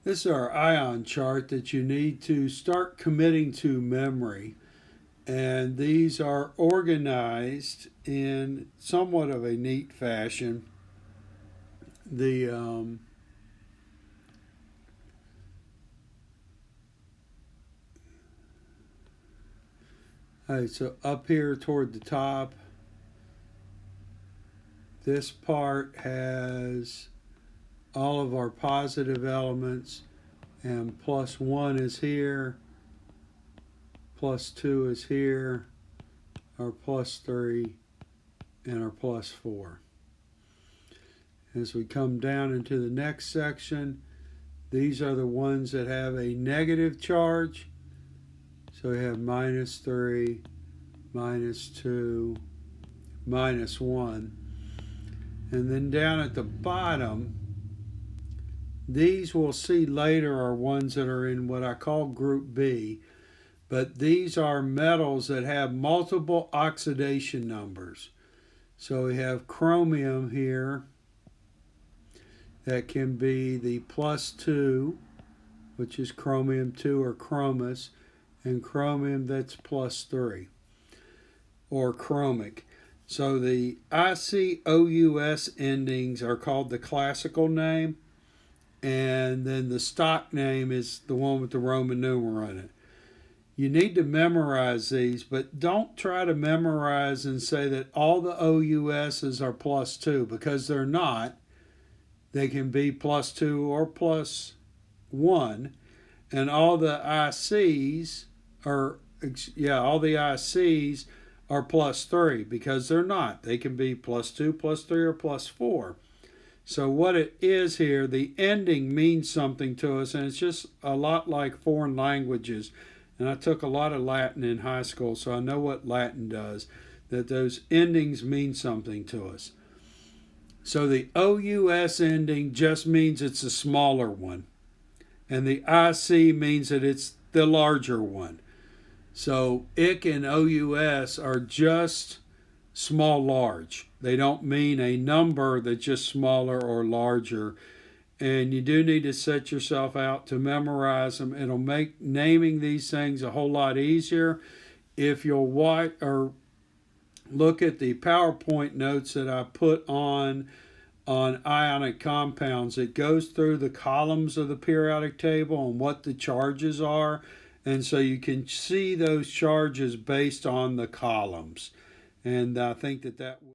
This is our ion chart that you need to start committing to memory. And these are organized in somewhat of a neat fashion. The all right, so up here toward the top, this part has all of our positive elements, and +1 is here, +2 is here, our +3, and our +4. As we come down into the next section, these are the ones that have a negative charge. So we have -3, -2, -1. And then down at the bottom, these we'll see later are ones that are in what I call group B. But these are metals that have multiple oxidation numbers. So we have chromium here that can be the +2, which is chromium 2 or chromous, and chromium that's +3 or chromic. So the ICOUS endings are called the classical name, and then the stock name is the one with the Roman numeral in it. You need to memorize these, but don't try to memorize and say that all the OUSs are +2, because they're not. They can be +2 or +1, and all the ICs are +3, because they're not. They can be +2, +3, or +4. So what it is here, the ending means something to us, and it's just a lot like foreign languages. And I took a lot of Latin in high school, so I know what Latin does, that those endings mean something to us. So the OUS ending just means it's a smaller one, and the IC means that it's the larger one. So IC and OUS are just small, large. They don't mean a number that's just smaller or larger. And you do need to set yourself out to memorize them. It'll make naming these things a whole lot easier if you'll watch or look at the PowerPoint notes that I put on ionic compounds. It goes through the columns of the periodic table and what the charges are, and so you can see those charges based on the columns. And I think that